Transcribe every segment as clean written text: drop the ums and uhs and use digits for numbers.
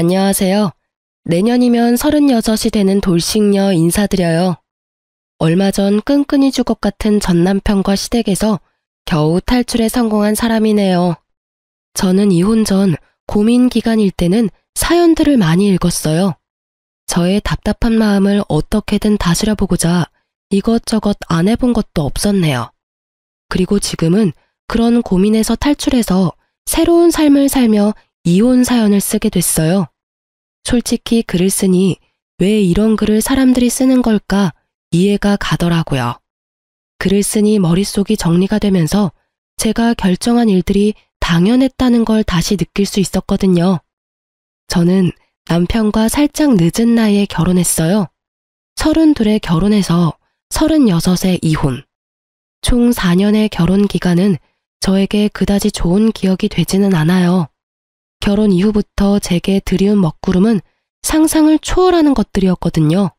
안녕하세요. 내년이면 36이 되는 돌싱녀 인사드려요. 얼마 전 끈끈이 죽것 같은 전 남편과 시댁에서 겨우 탈출에 성공한 사람이네요. 저는 이혼 전 고민 기간일 때는 사연들을 많이 읽었어요. 저의 답답한 마음을 어떻게든 다스려보고자 이것저것 안 해본 것도 없었네요. 그리고 지금은 그런 고민에서 탈출해서 새로운 삶을 살며 이혼 사연을 쓰게 됐어요. 솔직히 글을 쓰니 왜 이런 글을 사람들이 쓰는 걸까 이해가 가더라고요. 글을 쓰니 머릿속이 정리가 되면서 제가 결정한 일들이 당연했다는 걸 다시 느낄 수 있었거든요. 저는 남편과 살짝 늦은 나이에 결혼했어요. 32에 결혼해서 36에 이혼. 총 4년의 결혼 기간은 저에게 그다지 좋은 기억이 되지는 않아요. 결혼 이후부터 제게 들이운 먹구름은 상상을 초월하는 것들이었거든요.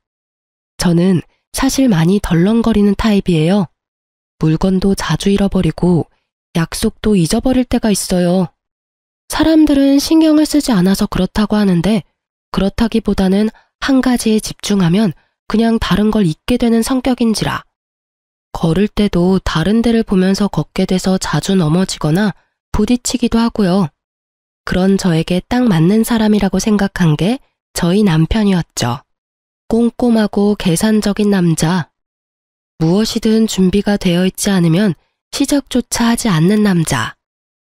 저는 사실 많이 덜렁거리는 타입이에요. 물건도 자주 잃어버리고 약속도 잊어버릴 때가 있어요. 사람들은 신경을 쓰지 않아서 그렇다고 하는데 그렇다기보다는 한 가지에 집중하면 그냥 다른 걸 잊게 되는 성격인지라. 걸을 때도 다른 데를 보면서 걷게 돼서 자주 넘어지거나 부딪히기도 하고요. 그런 저에게 딱 맞는 사람이라고 생각한 게 저희 남편이었죠. 꼼꼼하고 계산적인 남자. 무엇이든 준비가 되어 있지 않으면 시작조차 하지 않는 남자.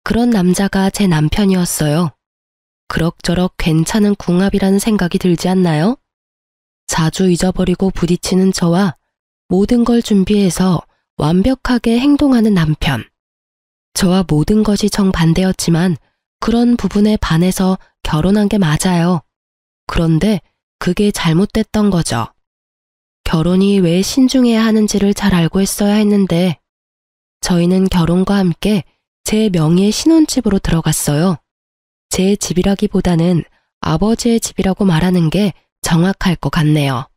그런 남자가 제 남편이었어요. 그럭저럭 괜찮은 궁합이라는 생각이 들지 않나요? 자주 잊어버리고 부딪히는 저와 모든 걸 준비해서 완벽하게 행동하는 남편. 저와 모든 것이 정반대였지만 그런 부분에 반해서 결혼한 게 맞아요. 그런데 그게 잘못됐던 거죠. 결혼이 왜 신중해야 하는지를 잘 알고 했어야 했는데 저희는 결혼과 함께 제 명의의 신혼집으로 들어갔어요. 제 집이라기보다는 아버지의 집이라고 말하는 게 정확할 것 같네요.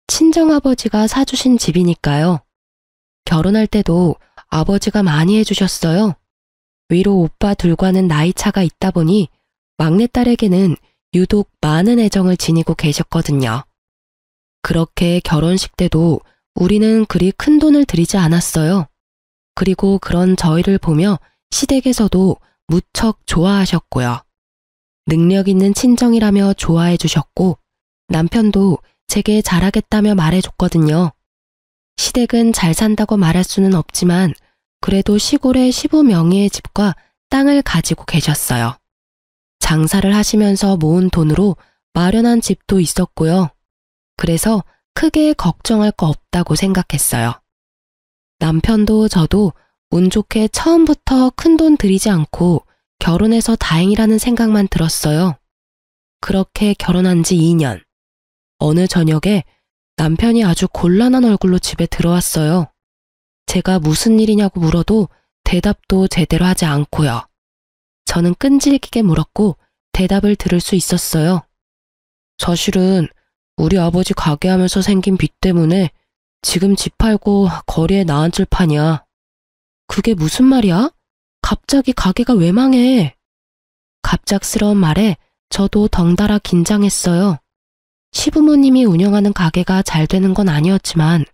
친정아버지가 사주신 집이니까요. 결혼할 때도 아버지가 많이 해주셨어요. 위로 오빠 둘과는 나이 차가 있다 보니 막내딸에게는 유독 많은 애정을 지니고 계셨거든요. 그렇게 결혼식 때도 우리는 그리 큰 돈을 들이지 않았어요. 그리고 그런 저희를 보며 시댁에서도 무척 좋아하셨고요. 능력 있는 친정이라며 좋아해 주셨고 남편도 제게 잘하겠다며 말해줬거든요. 시댁은 잘 산다고 말할 수는 없지만 그래도 시골에 시부 명의의 집과 땅을 가지고 계셨어요. 장사를 하시면서 모은 돈으로 마련한 집도 있었고요. 그래서 크게 걱정할 거 없다고 생각했어요. 남편도 저도 운 좋게 처음부터 큰 돈 들이지 않고 결혼해서 다행이라는 생각만 들었어요. 그렇게 결혼한 지 2년. 어느 저녁에 남편이 아주 곤란한 얼굴로 집에 들어왔어요. 제가 무슨 일이냐고 물어도 대답도 제대로 하지 않고요. 저는 끈질기게 물었고 대답을 들을 수 있었어요. 사실은 우리 아버지 가게 하면서 생긴 빚 때문에 지금 집 팔고 거리에 나앉을 판이야. 그게 무슨 말이야? 갑자기 가게가 왜 망해? 갑작스러운 말에 저도 덩달아 긴장했어요. 시부모님이 운영하는 가게가 잘 되는 건 아니었지만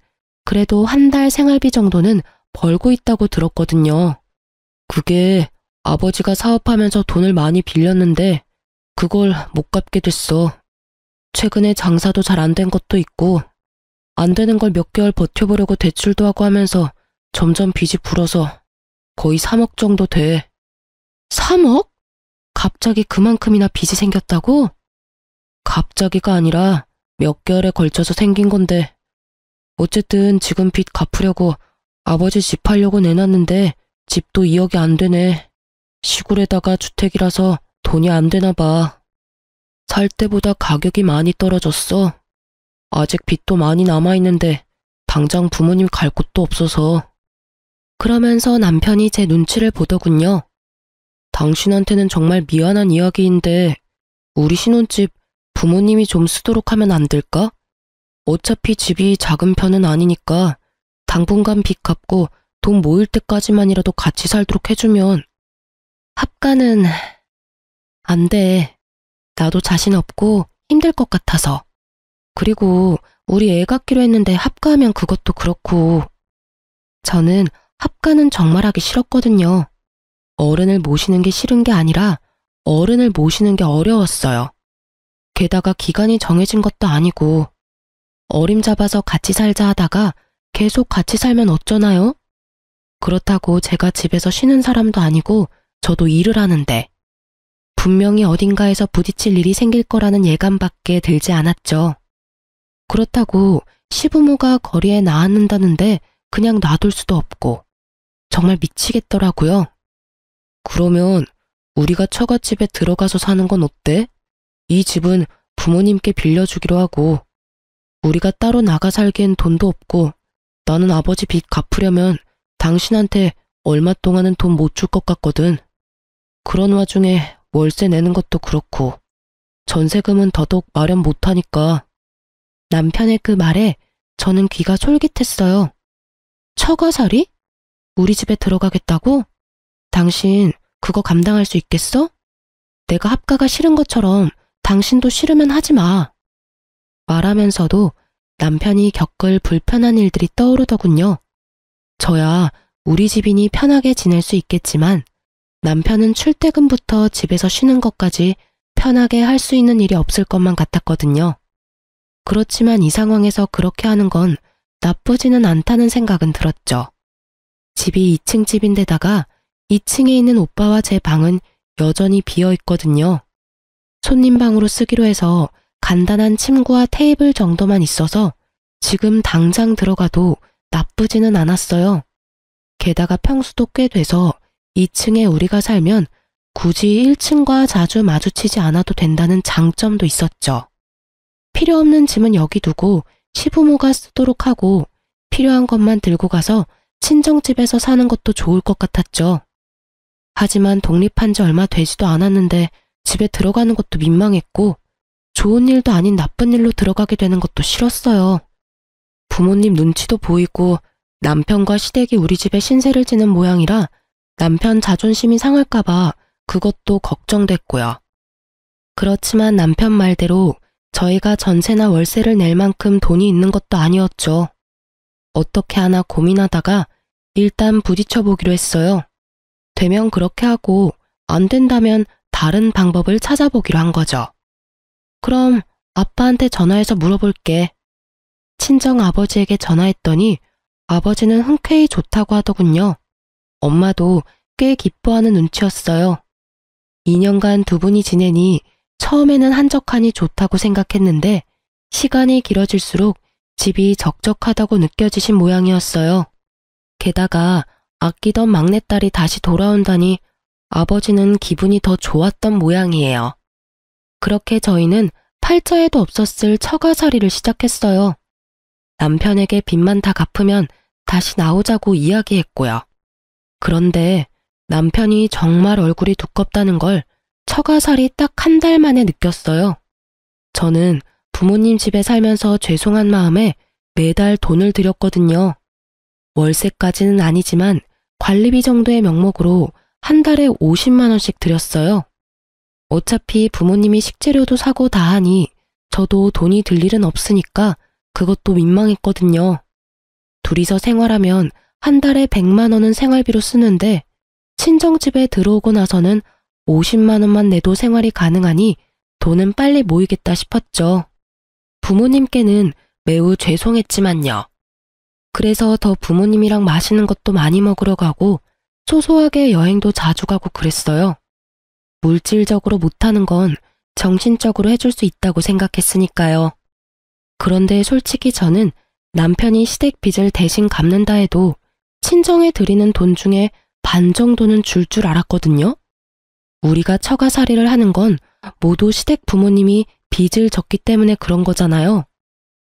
그래도 한 달 생활비 정도는 벌고 있다고 들었거든요. 그게 아버지가 사업하면서 돈을 많이 빌렸는데 그걸 못 갚게 됐어. 최근에 장사도 잘 안 된 것도 있고 안 되는 걸 몇 개월 버텨보려고 대출도 하고 하면서 점점 빚이 불어서 거의 3억 정도 돼. 3억? 갑자기 그만큼이나 빚이 생겼다고? 갑자기가 아니라 몇 개월에 걸쳐서 생긴 건데 어쨌든 지금 빚 갚으려고 아버지 집 팔려고 내놨는데 집도 2억이 안 되네. 시골에다가 주택이라서 돈이 안 되나 봐. 살 때보다 가격이 많이 떨어졌어. 아직 빚도 많이 남아있는데 당장 부모님 갈 곳도 없어서. 그러면서 남편이 제 눈치를 보더군요. 당신한테는 정말 미안한 이야기인데 우리 신혼집 부모님이 좀 쓰도록 하면 안 될까? 어차피 집이 작은 편은 아니니까 당분간 빚 갚고 돈 모일 때까지만이라도 같이 살도록 해주면. 합가는 안 돼. 나도 자신 없고 힘들 것 같아서. 그리고 우리 애 갖기로 했는데 합가하면 그것도 그렇고. 저는 합가는 정말 하기 싫었거든요. 어른을 모시는 게 싫은 게 아니라 어른을 모시는 게 어려웠어요. 게다가 기간이 정해진 것도 아니고 어림잡아서 같이 살자 하다가 계속 같이 살면 어쩌나요? 그렇다고 제가 집에서 쉬는 사람도 아니고 저도 일을 하는데 분명히 어딘가에서 부딪힐 일이 생길 거라는 예감밖에 들지 않았죠. 그렇다고 시부모가 거리에 나앉는다는데 그냥 놔둘 수도 없고 정말 미치겠더라고요. 그러면 우리가 처갓집에 들어가서 사는 건 어때? 이 집은 부모님께 빌려주기로 하고 우리가 따로 나가 살기엔 돈도 없고 나는 아버지 빚 갚으려면 당신한테 얼마 동안은 돈 못 줄 것 같거든. 그런 와중에 월세 내는 것도 그렇고 전세금은 더더욱 마련 못하니까. 남편의 그 말에 저는 귀가 솔깃했어요. 처가살이? 우리 집에 들어가겠다고? 당신 그거 감당할 수 있겠어? 내가 합가가 싫은 것처럼 당신도 싫으면 하지 마. 말하면서도 남편이 겪을 불편한 일들이 떠오르더군요. 저야 우리 집이니 편하게 지낼 수 있겠지만 남편은 출퇴근부터 집에서 쉬는 것까지 편하게 할 수 있는 일이 없을 것만 같았거든요. 그렇지만 이 상황에서 그렇게 하는 건 나쁘지는 않다는 생각은 들었죠. 집이 2층 집인데다가 2층에 있는 오빠와 제 방은 여전히 비어 있거든요. 손님 방으로 쓰기로 해서 간단한 침구와 테이블 정도만 있어서 지금 당장 들어가도 나쁘지는 않았어요. 게다가 평수도 꽤 돼서 2층에 우리가 살면 굳이 1층과 자주 마주치지 않아도 된다는 장점도 있었죠. 필요 없는 짐은 여기 두고 시부모가 쓰도록 하고 필요한 것만 들고 가서 친정집에서 사는 것도 좋을 것 같았죠. 하지만 독립한 지 얼마 되지도 않았는데 집에 들어가는 것도 민망했고 좋은 일도 아닌 나쁜 일로 들어가게 되는 것도 싫었어요. 부모님 눈치도 보이고 남편과 시댁이 우리 집에 신세를 지는 모양이라 남편 자존심이 상할까봐 그것도 걱정됐고요. 그렇지만 남편 말대로 저희가 전세나 월세를 낼 만큼 돈이 있는 것도 아니었죠. 어떻게 하나 고민하다가 일단 부딪혀보기로 했어요. 되면 그렇게 하고 안 된다면 다른 방법을 찾아보기로 한 거죠. 그럼 아빠한테 전화해서 물어볼게. 친정 아버지에게 전화했더니 아버지는 흔쾌히 좋다고 하더군요. 엄마도 꽤 기뻐하는 눈치였어요. 2년간 두 분이 지내니 처음에는 한적하니 좋다고 생각했는데 시간이 길어질수록 집이 적적하다고 느껴지신 모양이었어요. 게다가 아끼던 막내딸이 다시 돌아온다니 아버지는 기분이 더 좋았던 모양이에요. 그렇게 저희는 팔자에도 없었을 처가살이를 시작했어요. 남편에게 빚만 다 갚으면 다시 나오자고 이야기했고요. 그런데 남편이 정말 얼굴이 두껍다는 걸 처가살이 딱 한 달 만에 느꼈어요. 저는 부모님 집에 살면서 죄송한 마음에 매달 돈을 들였거든요. 월세까지는 아니지만 관리비 정도의 명목으로 한 달에 50만 원씩 들였어요. 어차피 부모님이 식재료도 사고 다 하니 저도 돈이 들 일은 없으니까 그것도 민망했거든요. 둘이서 생활하면 한 달에 100만 원은 생활비로 쓰는데 친정집에 들어오고 나서는 50만 원만 내도 생활이 가능하니 돈은 빨리 모이겠다 싶었죠. 부모님께는 매우 죄송했지만요. 그래서 더 부모님이랑 맛있는 것도 많이 먹으러 가고 소소하게 여행도 자주 가고 그랬어요. 물질적으로 못하는 건 정신적으로 해줄 수 있다고 생각했으니까요. 그런데 솔직히 저는 남편이 시댁 빚을 대신 갚는다 해도 친정에 드리는 돈 중에 반 정도는 줄 줄 알았거든요. 우리가 처가살이를 하는 건 모두 시댁 부모님이 빚을 졌기 때문에 그런 거잖아요.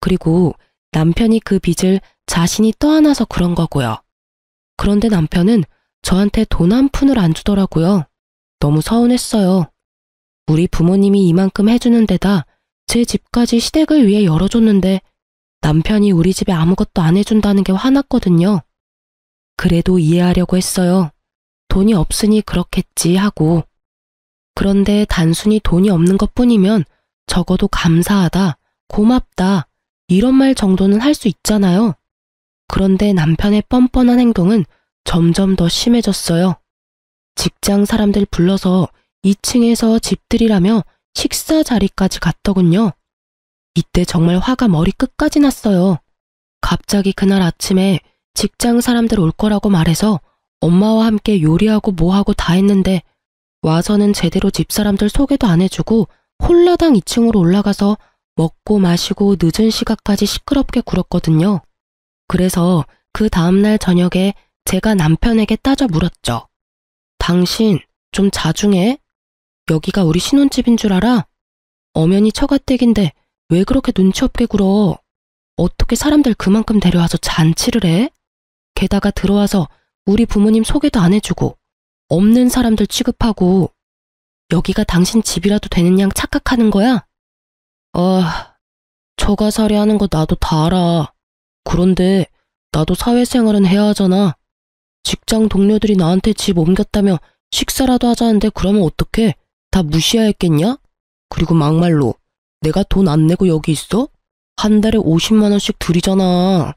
그리고 남편이 그 빚을 자신이 떠안아서 그런 거고요. 그런데 남편은 저한테 돈 한 푼을 안 주더라고요. 너무 서운했어요. 우리 부모님이 이만큼 해주는 데다 제 집까지 시댁을 위해 열어줬는데 남편이 우리 집에 아무것도 안 해준다는 게 화났거든요. 그래도 이해하려고 했어요. 돈이 없으니 그렇겠지 하고. 그런데 단순히 돈이 없는 것뿐이면 적어도 감사하다, 고맙다, 이런 말 정도는 할 수 있잖아요. 그런데 남편의 뻔뻔한 행동은 점점 더 심해졌어요. 직장 사람들 불러서 2층에서 집들이라며 식사 자리까지 갔더군요. 이때 정말 화가 머리끝까지 났어요. 갑자기 그날 아침에 직장 사람들 올 거라고 말해서 엄마와 함께 요리하고 뭐하고 다 했는데 와서는 제대로 집사람들 소개도 안 해주고 홀라당 2층으로 올라가서 먹고 마시고 늦은 시간까지 시끄럽게 굴었거든요. 그래서 그 다음날 저녁에 제가 남편에게 따져 물었죠. 당신 좀 자중해? 여기가 우리 신혼집인 줄 알아? 엄연히 처가댁인데 왜 그렇게 눈치 없게 굴어? 어떻게 사람들 그만큼 데려와서 잔치를 해? 게다가 들어와서 우리 부모님 소개도 안 해주고 없는 사람들 취급하고 여기가 당신 집이라도 되는 양 착각하는 거야? 처가살이 하는 거 나도 다 알아. 그런데 나도 사회생활은 해야 하잖아. 직장 동료들이 나한테 집 옮겼다며 식사라도 하자는데 그러면 어떡해? 다 무시해야 했겠냐? 그리고 막말로 내가 돈 안 내고 여기 있어? 한 달에 50만 원씩 들이잖아.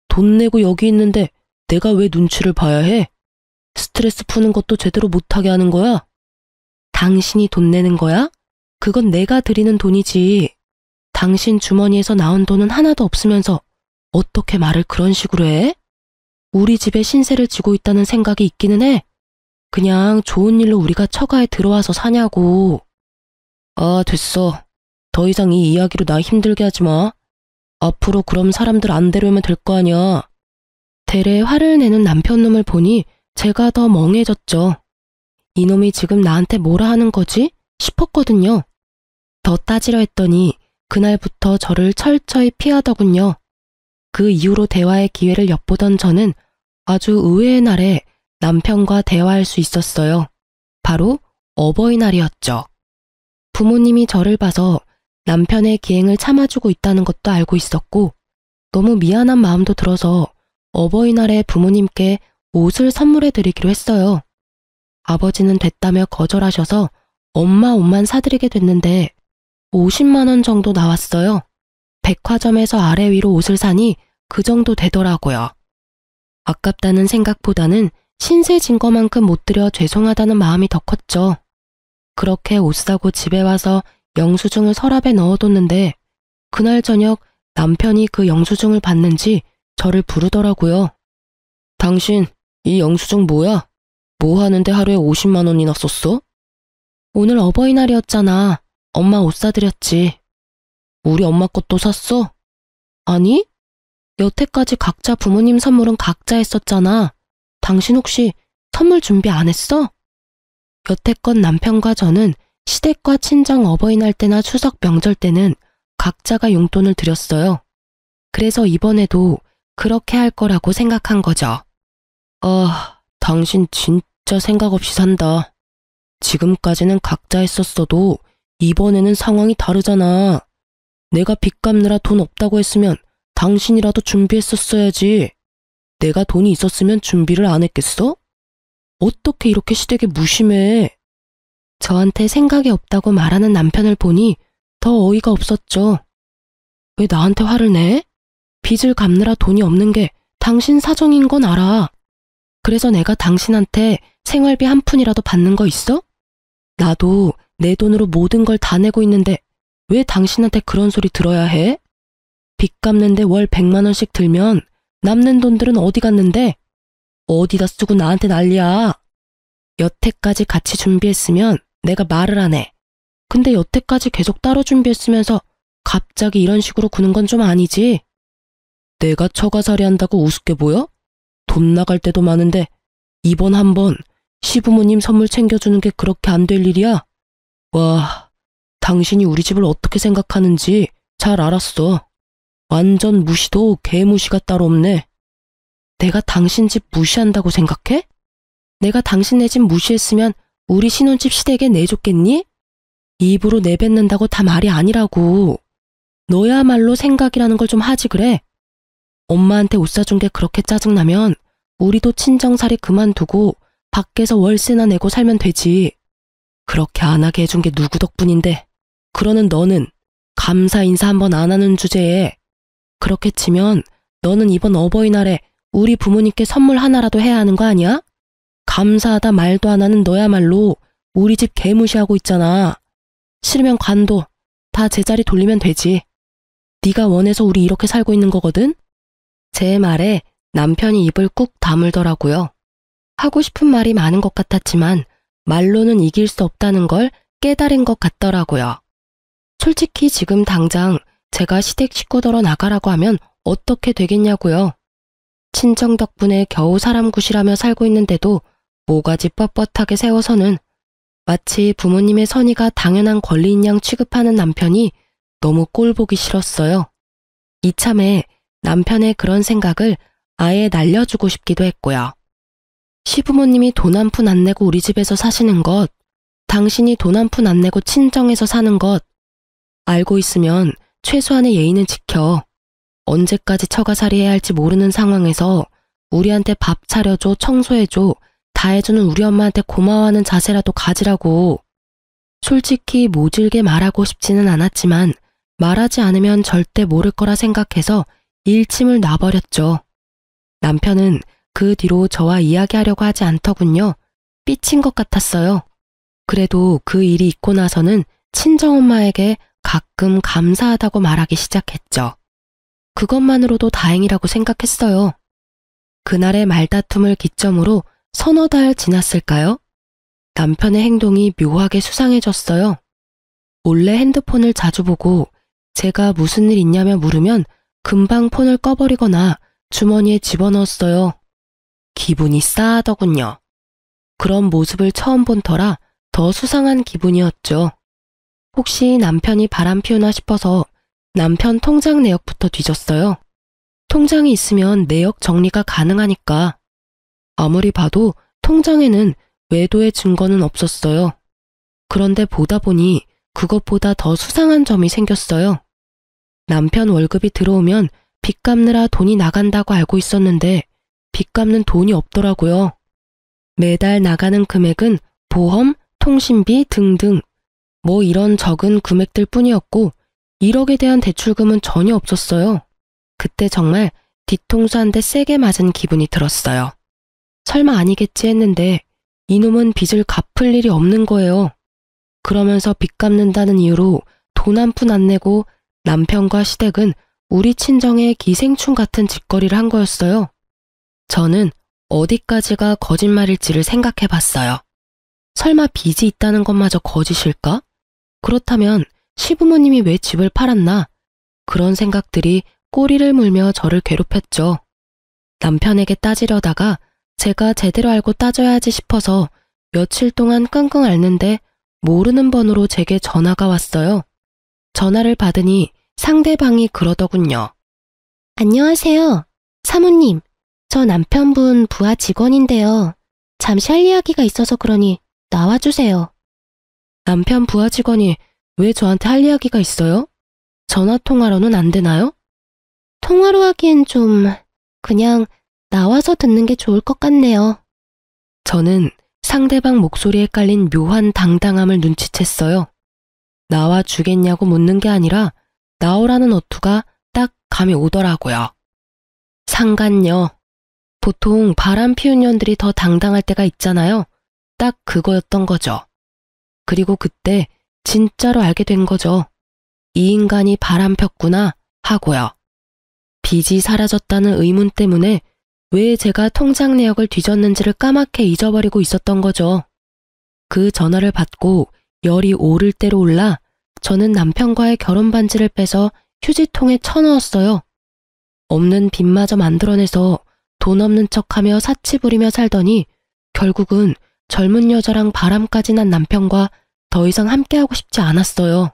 돈 내고 여기 있는데 내가 왜 눈치를 봐야 해? 스트레스 푸는 것도 제대로 못하게 하는 거야? 당신이 돈 내는 거야? 그건 내가 드리는 돈이지. 당신 주머니에서 나온 돈은 하나도 없으면서 어떻게 말을 그런 식으로 해? 우리 집에 신세를 지고 있다는 생각이 있기는 해. 그냥 좋은 일로 우리가 처가에 들어와서 사냐고. 됐어. 더 이상 이 이야기로 나 힘들게 하지 마. 앞으로 그럼 사람들 안 데려오면 될 거 아니야. 대래 화를 내는 남편 놈을 보니 제가 더 멍해졌죠. 이놈이 지금 나한테 뭐라 하는 거지? 싶었거든요. 더 따지려 했더니 그날부터 저를 철저히 피하더군요. 그 이후로 대화의 기회를 엿보던 저는 아주 의외의 날에 남편과 대화할 수 있었어요. 바로 어버이날이었죠. 부모님이 저를 봐서 남편의 기행을 참아주고 있다는 것도 알고 있었고 너무 미안한 마음도 들어서 어버이날에 부모님께 옷을 선물해 드리기로 했어요. 아버지는 됐다며 거절하셔서 엄마 옷만 사드리게 됐는데 50만 원 정도 나왔어요. 백화점에서 아래 위로 옷을 사니 그 정도 되더라고요. 아깝다는 생각보다는 신세 진 거만큼 못 드려 죄송하다는 마음이 더 컸죠. 그렇게 옷 사고 집에 와서 영수증을 서랍에 넣어뒀는데 그날 저녁 남편이 그 영수증을 봤는지 저를 부르더라고요. 당신 이 영수증 뭐야? 뭐 하는데 하루에 50만 원이나 썼어? 오늘 어버이날이었잖아. 엄마 옷 사드렸지. 우리 엄마 것도 샀어? 아니? 여태까지 각자 부모님 선물은 각자 했었잖아. 당신 혹시 선물 준비 안 했어? 여태껏 남편과 저는 시댁과 친정 어버이날 때나 추석 명절 때는 각자가 용돈을 드렸어요. 그래서 이번에도 그렇게 할 거라고 생각한 거죠. 당신 진짜 생각 없이 산다. 지금까지는 각자 했었어도 이번에는 상황이 다르잖아. 내가 빚 갚느라 돈 없다고 했으면 당신이라도 준비했었어야지. 내가 돈이 있었으면 준비를 안 했겠어? 어떻게 이렇게 시댁에 무심해? 저한테 생각이 없다고 말하는 남편을 보니 더 어이가 없었죠. 왜 나한테 화를 내? 빚을 갚느라 돈이 없는 게 당신 사정인 건 알아. 그래서 내가 당신한테 생활비 한 푼이라도 받는 거 있어? 나도 내 돈으로 모든 걸 다 내고 있는데 왜 당신한테 그런 소리 들어야 해? 빚 갚는데 월 100만 원씩 들면 남는 돈들은 어디 갔는데? 어디다 쓰고 나한테 난리야. 여태까지 같이 준비했으면 내가 말을 안 해. 근데 여태까지 계속 따로 준비했으면서 갑자기 이런 식으로 구는 건 좀 아니지? 내가 처가살이 한다고 우습게 보여? 돈 나갈 때도 많은데 이번 한번 시부모님 선물 챙겨주는 게 그렇게 안 될 일이야? 와, 당신이 우리 집을 어떻게 생각하는지 잘 알았어. 완전 무시도 개무시가 따로 없네. 내가 당신 집 무시한다고 생각해? 내가 당신네 집 무시했으면 우리 신혼집 시댁에 내줬겠니? 입으로 내뱉는다고 다 말이 아니라고. 너야말로 생각이라는 걸 좀 하지 그래. 엄마한테 옷 사준 게 그렇게 짜증나면 우리도 친정살이 그만두고 밖에서 월세나 내고 살면 되지. 그렇게 안 하게 해준 게 누구 덕분인데. 그러는 너는 감사 인사 한번 안 하는 주제에 그렇게 치면 너는 이번 어버이날에 우리 부모님께 선물 하나라도 해야 하는 거 아니야? 감사하다 말도 안 하는 너야말로 우리 집 개무시하고 있잖아. 싫으면 관둬. 다 제자리 돌리면 되지. 네가 원해서 우리 이렇게 살고 있는 거거든? 제 말에 남편이 입을 꾹 다물더라고요. 하고 싶은 말이 많은 것 같았지만 말로는 이길 수 없다는 걸 깨달은 것 같더라고요. 솔직히 지금 당장 제가 시댁 식구더러 나가라고 하면 어떻게 되겠냐고요. 친정 덕분에 겨우 사람 구실하며 살고 있는데도 모가지 뻣뻣하게 세워서는 마치 부모님의 선의가 당연한 권리인 양 취급하는 남편이 너무 꼴보기 싫었어요. 이참에 남편의 그런 생각을 아예 날려주고 싶기도 했고요. 시부모님이 돈 한 푼 안 내고 우리 집에서 사시는 것, 당신이 돈 한 푼 안 내고 친정에서 사는 것, 알고 있으면 최소한의 예의는 지켜. 언제까지 처가살이 해야 할지 모르는 상황에서 우리한테 밥 차려줘, 청소해줘, 다 해주는 우리 엄마한테 고마워하는 자세라도 가지라고. 솔직히 모질게 말하고 싶지는 않았지만 말하지 않으면 절대 모를 거라 생각해서 일침을 놔버렸죠. 남편은 그 뒤로 저와 이야기하려고 하지 않더군요. 삐친 것 같았어요. 그래도 그 일이 있고 나서는 친정엄마에게 가끔 감사하다고 말하기 시작했죠. 그것만으로도 다행이라고 생각했어요. 그날의 말다툼을 기점으로 서너 달 지났을까요? 남편의 행동이 묘하게 수상해졌어요. 몰래 핸드폰을 자주 보고 제가 무슨 일 있냐며 물으면 금방 폰을 꺼버리거나 주머니에 집어넣었어요. 기분이 싸하더군요. 그런 모습을 처음 본 터라 더 수상한 기분이었죠. 혹시 남편이 바람 피우나 싶어서 남편 통장 내역부터 뒤졌어요. 통장이 있으면 내역 정리가 가능하니까. 아무리 봐도 통장에는 외도의 증거는 없었어요. 그런데 보다 보니 그것보다 더 수상한 점이 생겼어요. 남편 월급이 들어오면 빚 갚느라 돈이 나간다고 알고 있었는데 빚 갚는 돈이 없더라고요. 매달 나가는 금액은 보험, 통신비 등등 뭐 이런 적은 금액들 뿐이었고 1억에 대한 대출금은 전혀 없었어요. 그때 정말 뒤통수 한 대 세게 맞은 기분이 들었어요. 설마 아니겠지 했는데 이놈은 빚을 갚을 일이 없는 거예요. 그러면서 빚 갚는다는 이유로 돈 한 푼 안 내고 남편과 시댁은 우리 친정의 기생충 같은 짓거리를 한 거였어요. 저는 어디까지가 거짓말일지를 생각해 봤어요. 설마 빚이 있다는 것마저 거짓일까? 그렇다면 시부모님이 왜 집을 팔았나? 그런 생각들이 꼬리를 물며 저를 괴롭혔죠. 남편에게 따지려다가 제가 제대로 알고 따져야지 싶어서 며칠 동안 끙끙 앓는데 모르는 번호로 제게 전화가 왔어요. 전화를 받으니 상대방이 그러더군요. 안녕하세요. 사모님, 저 남편분 부하 직원인데요. 잠시 할 이야기가 있어서 그러니 나와주세요. 남편 부하 직원이 왜 저한테 할 이야기가 있어요? 전화 통화로는 안 되나요? 통화로 하기엔 좀 그냥 나와서 듣는 게 좋을 것 같네요. 저는 상대방 목소리에 깔린 묘한 당당함을 눈치챘어요. 나와 주겠냐고 묻는 게 아니라 나오라는 어투가 딱 감이 오더라고요. 상간녀. 보통 바람 피운 년들이 더 당당할 때가 있잖아요. 딱 그거였던 거죠. 그리고 그때 진짜로 알게 된 거죠. 이 인간이 바람 폈구나 하고요. 빚이 사라졌다는 의문 때문에 왜 제가 통장 내역을 뒤졌는지를 까맣게 잊어버리고 있었던 거죠. 그 전화를 받고 열이 오를 대로 올라 저는 남편과의 결혼 반지를 빼서 휴지통에 쳐넣었어요. 없는 빚마저 만들어내서 돈 없는 척하며 사치 부리며 살더니 결국은 젊은 여자랑 바람까지 난 남편과 더 이상 함께하고 싶지 않았어요.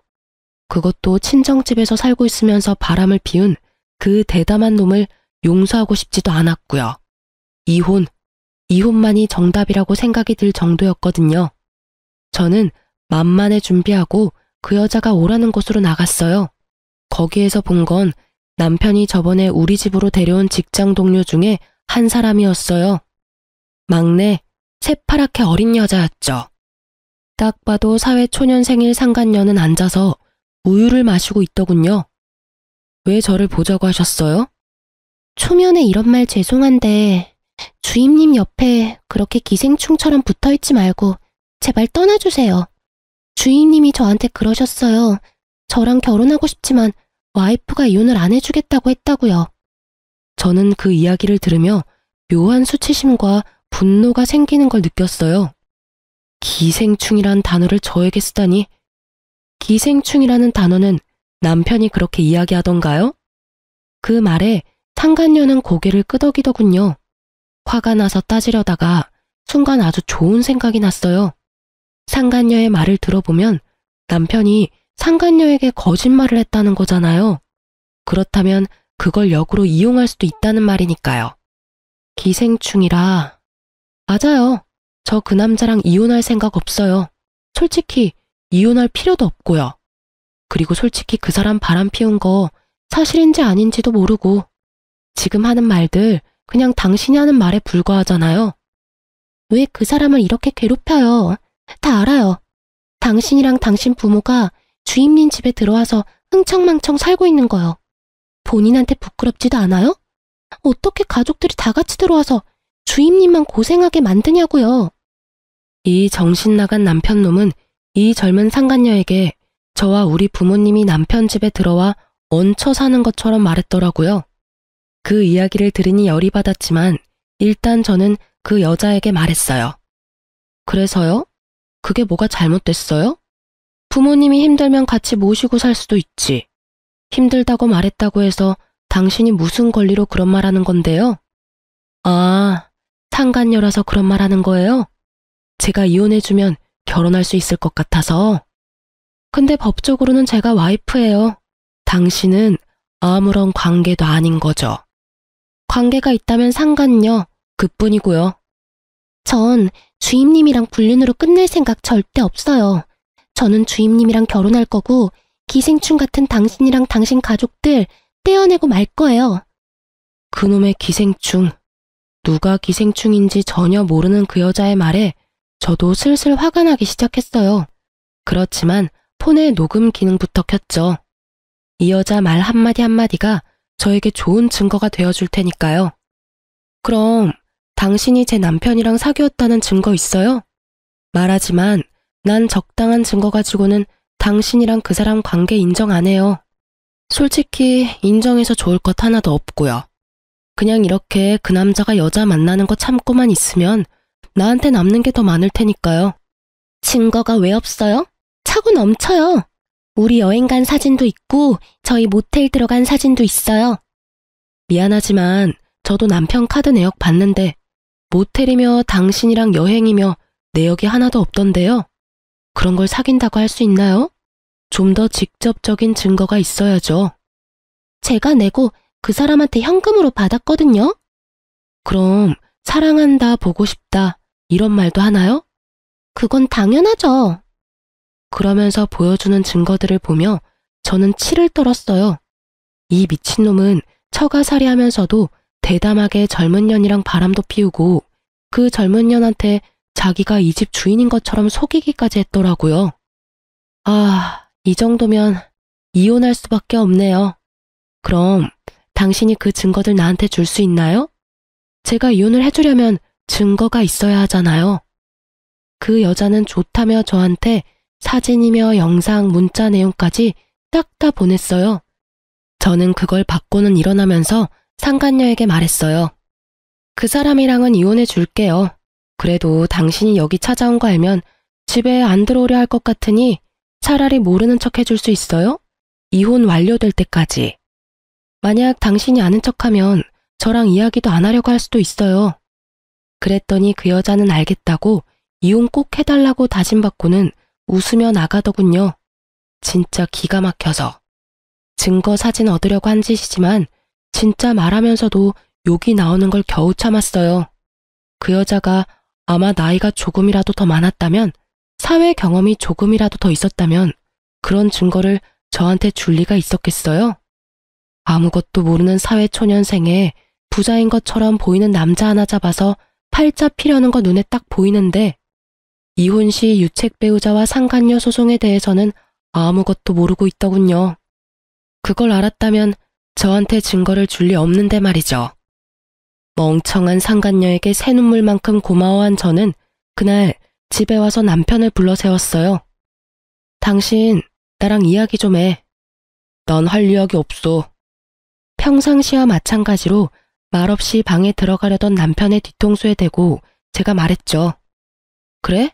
그것도 친정집에서 살고 있으면서 바람을 피운 그 대담한 놈을 용서하고 싶지도 않았고요. 이혼만이 정답이라고 생각이 들 정도였거든요. 저는 만만해 준비하고 그 여자가 오라는 곳으로 나갔어요. 거기에서 본 건 남편이 저번에 우리 집으로 데려온 직장 동료 중에 한 사람이었어요. 막내, 새파랗게 어린 여자였죠. 딱 봐도 사회초년생일 상간녀는 앉아서 우유를 마시고 있더군요. 왜 저를 보자고 하셨어요? 초면에 이런 말 죄송한데 주임님 옆에 그렇게 기생충처럼 붙어있지 말고 제발 떠나주세요. 주임님이 저한테 그러셨어요. 저랑 결혼하고 싶지만 와이프가 이혼을 안 해주겠다고 했다고요. 저는 그 이야기를 들으며 묘한 수치심과 분노가 생기는 걸 느꼈어요. 기생충이란 단어를 저에게 쓰다니. 기생충이라는 단어는 남편이 그렇게 이야기하던가요? 그 말에 상간녀는 고개를 끄덕이더군요. 화가 나서 따지려다가 순간 아주 좋은 생각이 났어요. 상간녀의 말을 들어보면 남편이 상간녀에게 거짓말을 했다는 거잖아요. 그렇다면 그걸 역으로 이용할 수도 있다는 말이니까요. 기생충이라. 맞아요. 저 그 남자랑 이혼할 생각 없어요. 솔직히 이혼할 필요도 없고요. 그리고 솔직히 그 사람 바람 피운 거 사실인지 아닌지도 모르고 지금 하는 말들 그냥 당신이 하는 말에 불과하잖아요. 왜 그 사람을 이렇게 괴롭혀요? 다 알아요. 당신이랑 당신 부모가 주임님 집에 들어와서 흥청망청 살고 있는 거요. 본인한테 부끄럽지도 않아요? 어떻게 가족들이 다 같이 들어와서 주임님만 고생하게 만드냐고요. 이 정신 나간 남편놈은 이 젊은 상간녀에게 저와 우리 부모님이 남편 집에 들어와 얹혀 사는 것처럼 말했더라고요. 그 이야기를 들으니 열이 받았지만 일단 저는 그 여자에게 말했어요. 그래서요? 그게 뭐가 잘못됐어요? 부모님이 힘들면 같이 모시고 살 수도 있지. 힘들다고 말했다고 해서 당신이 무슨 권리로 그런 말 하는 건데요? 아, 상간녀라서 그런 말 하는 거예요? 제가 이혼해주면 결혼할 수 있을 것 같아서. 근데 법적으로는 제가 와이프예요. 당신은 아무런 관계도 아닌 거죠. 관계가 있다면 상간녀, 그뿐이고요. 전 주임님이랑 불륜으로 끝낼 생각 절대 없어요. 저는 주임님이랑 결혼할 거고 기생충 같은 당신이랑 당신 가족들 떼어내고 말 거예요. 그놈의 기생충. 누가 기생충인지 전혀 모르는 그 여자의 말에 저도 슬슬 화가 나기 시작했어요. 그렇지만 폰의 녹음 기능부터 켰죠. 이 여자 말 한마디 한마디가 저에게 좋은 증거가 되어줄 테니까요. 그럼 당신이 제 남편이랑 사귀었다는 증거 있어요? 말하지만 난 적당한 증거 가지고는 당신이랑 그 사람 관계 인정 안 해요. 솔직히 인정해서 좋을 것 하나도 없고요. 그냥 이렇게 그 남자가 여자 만나는 거 참고만 있으면 나한테 남는 게 더 많을 테니까요. 증거가 왜 없어요? 차고 넘쳐요. 우리 여행 간 사진도 있고 저희 모텔 들어간 사진도 있어요. 미안하지만 저도 남편 카드 내역 봤는데 모텔이며 당신이랑 여행이며 내역이 하나도 없던데요. 그런 걸 사귄다고 할 수 있나요? 좀 더 직접적인 증거가 있어야죠. 제가 내고 그 사람한테 현금으로 받았거든요. 그럼 사랑한다, 보고 싶다 이런 말도 하나요? 그건 당연하죠. 그러면서 보여주는 증거들을 보며 저는 치를 떨었어요. 이 미친놈은 처가살이 하면서도 대담하게 젊은 년이랑 바람도 피우고 그 젊은 년한테 자기가 이 집 주인인 것처럼 속이기까지 했더라고요. 아, 이 정도면 이혼할 수밖에 없네요. 그럼 당신이 그 증거들 나한테 줄 수 있나요? 제가 이혼을 해주려면 증거가 있어야 하잖아요. 그 여자는 좋다며 저한테 사진이며 영상, 문자 내용까지 딱 다 보냈어요. 저는 그걸 받고는 일어나면서 상간녀에게 말했어요. 그 사람이랑은 이혼해 줄게요. 그래도 당신이 여기 찾아온 거 알면 집에 안 들어오려 할 것 같으니 차라리 모르는 척 해줄 수 있어요? 이혼 완료될 때까지. 만약 당신이 아는 척하면 저랑 이야기도 안 하려고 할 수도 있어요. 그랬더니 그 여자는 알겠다고 이혼 꼭 해달라고 다짐받고는 웃으며 나가더군요. 진짜 기가 막혀서. 증거 사진 얻으려고 한 짓이지만 진짜 말하면서도 욕이 나오는 걸 겨우 참았어요. 그 여자가 아마 나이가 조금이라도 더 많았다면, 사회 경험이 조금이라도 더 있었다면 그런 증거를 저한테 줄 리가 있었겠어요? 아무것도 모르는 사회초년생에 부자인 것처럼 보이는 남자 하나 잡아서 팔자 피려는 거 눈에 딱 보이는데 이혼 시 유책 배우자와 상간녀 소송에 대해서는 아무것도 모르고 있더군요. 그걸 알았다면 저한테 증거를 줄 리 없는데 말이죠. 멍청한 상간녀에게 새눈물만큼 고마워한 저는 그날 집에 와서 남편을 불러 세웠어요. 당신, 나랑 이야기 좀 해. 난 할 이야기 없어. 평상시와 마찬가지로 말없이 방에 들어가려던 남편의 뒤통수에 대고 제가 말했죠. 그래?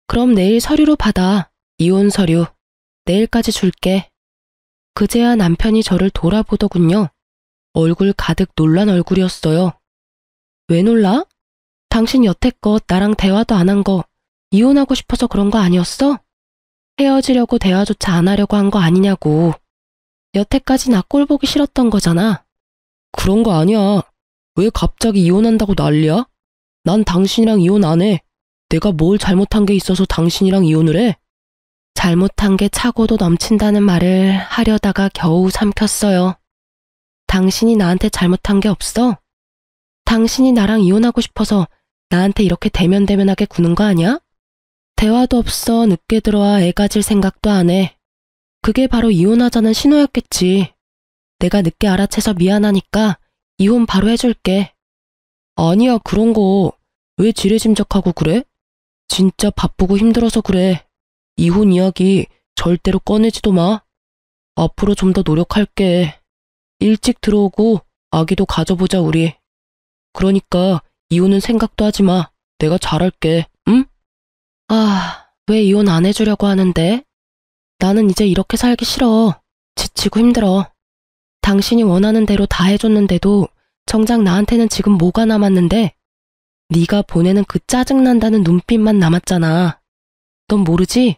그럼 내일 서류로 받아. 이혼 서류. 내일까지 줄게. 그제야 남편이 저를 돌아보더군요. 얼굴 가득 놀란 얼굴이었어요. 왜 놀라? 당신 여태껏 나랑 대화도 안 한 거 이혼하고 싶어서 그런 거 아니었어? 헤어지려고 대화조차 안 하려고 한 거 아니냐고. 여태까지 나 꼴 보기 싫었던 거잖아. 그런 거 아니야. 왜 갑자기 이혼한다고 난리야? 난 당신이랑 이혼 안 해. 내가 뭘 잘못한 게 있어서 당신이랑 이혼을 해? 잘못한 게 차고도 넘친다는 말을 하려다가 겨우 삼켰어요. 당신이 나한테 잘못한 게 없어? 당신이 나랑 이혼하고 싶어서 나한테 이렇게 대면대면하게 구는 거 아니야? 대화도 없어 늦게 들어와 애 가질 생각도 안 해. 그게 바로 이혼하자는 신호였겠지. 내가 늦게 알아채서 미안하니까 이혼 바로 해줄게. 아니야, 그런 거 왜 지레짐작하고 그래? 진짜 바쁘고 힘들어서 그래. 이혼 이야기 절대로 꺼내지도 마. 앞으로 좀 더 노력할게. 일찍 들어오고 아기도 가져보자 우리. 그러니까 이혼은 생각도 하지 마. 내가 잘할게. 응? 아, 왜 이혼 안 해주려고 하는데? 나는 이제 이렇게 살기 싫어. 지치고 힘들어. 당신이 원하는 대로 다 해줬는데도 정작 나한테는 지금 뭐가 남았는데? 네가 보내는 그 짜증난다는 눈빛만 남았잖아. 넌 모르지?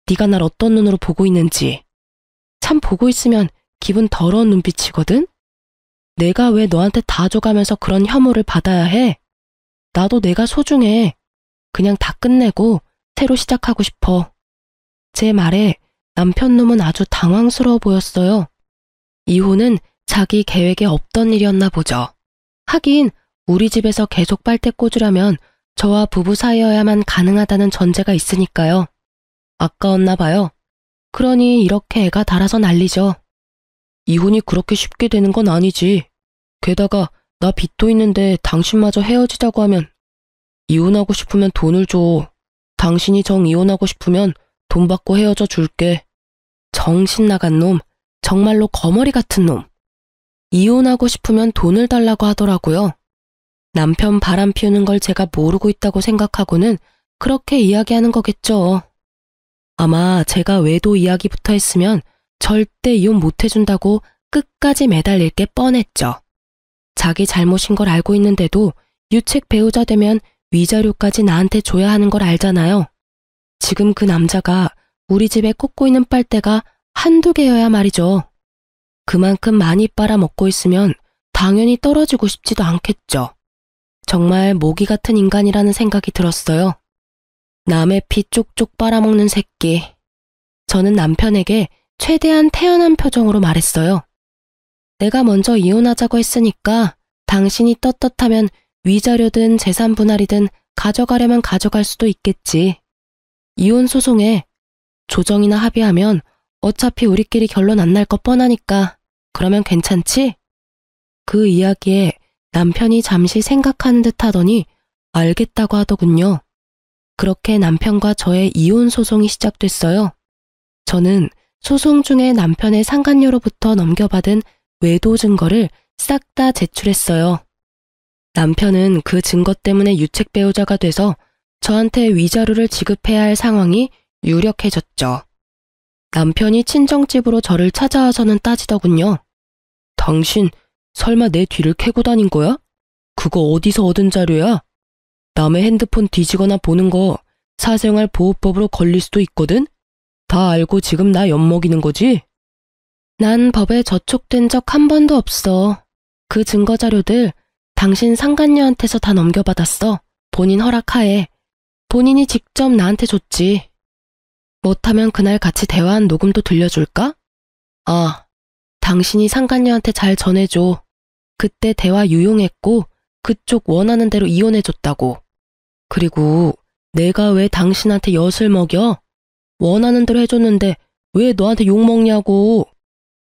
네가 날 어떤 눈으로 보고 있는지. 참 보고 있으면 기분 더러운 눈빛이거든? 내가 왜 너한테 다 줘가면서 그런 혐오를 받아야 해? 나도 내가 소중해. 그냥 다 끝내고 새로 시작하고 싶어. 제 말에 남편 놈은 아주 당황스러워 보였어요. 이혼은 자기 계획에 없던 일이었나 보죠. 하긴 우리 집에서 계속 빨대 꽂으려면 저와 부부 사이여야만 가능하다는 전제가 있으니까요. 아까웠나 봐요. 그러니 이렇게 애가 달아서 난리죠. 이혼이 그렇게 쉽게 되는 건 아니지. 게다가 나 빚도 있는데 당신마저 헤어지자고 하면 이혼하고 싶으면 돈을 줘. 당신이 정 이혼하고 싶으면 돈 받고 헤어져 줄게. 정신 나간 놈. 정말로 거머리 같은 놈. 이혼하고 싶으면 돈을 달라고 하더라고요. 남편 바람 피우는 걸 제가 모르고 있다고 생각하고는 그렇게 이야기하는 거겠죠. 아마 제가 외도 이야기부터 했으면 절대 이혼 못 해준다고 끝까지 매달릴 게 뻔했죠. 자기 잘못인 걸 알고 있는데도 유책 배우자 되면 위자료까지 나한테 줘야 하는 걸 알잖아요. 지금 그 남자가 우리 집에 꽂고 있는 빨대가 한두 개여야 말이죠. 그만큼 많이 빨아먹고 있으면 당연히 떨어지고 싶지도 않겠죠. 정말 모기 같은 인간이라는 생각이 들었어요. 남의 피 쪽쪽 빨아먹는 새끼. 저는 남편에게 최대한 태연한 표정으로 말했어요. 내가 먼저 이혼하자고 했으니까 당신이 떳떳하면 위자료든 재산 분할이든 가져가려면 가져갈 수도 있겠지. 이혼 소송에 조정이나 합의하면 어차피 우리끼리 결론 안 날 거 뻔하니까 그러면 괜찮지? 그 이야기에 남편이 잠시 생각하는 듯 하더니 알겠다고 하더군요. 그렇게 남편과 저의 이혼 소송이 시작됐어요. 저는 소송 중에 남편의 상간녀로부터 넘겨받은 외도 증거를 싹 다 제출했어요. 남편은 그 증거 때문에 유책 배우자가 돼서 저한테 위자료를 지급해야 할 상황이 유력해졌죠. 남편이 친정집으로 저를 찾아와서는 따지더군요. 당신 설마 내 뒤를 캐고 다닌 거야? 그거 어디서 얻은 자료야? 남의 핸드폰 뒤지거나 보는 거 사생활 보호법으로 걸릴 수도 있거든? 다 알고 지금 나 엿먹이는 거지? 난 법에 저촉된 적 한 번도 없어. 그 증거 자료들 당신 상간녀한테서 다 넘겨받았어. 본인 허락하에. 본인이 직접 나한테 줬지. 못하면 그날 같이 대화한 녹음도 들려줄까? 아, 당신이 상간녀한테 잘 전해줘. 그때 대화 유용했고 그쪽 원하는 대로 이혼해줬다고. 그리고 내가 왜 당신한테 엿을 먹여? 원하는 대로 해줬는데 왜 너한테 욕먹냐고.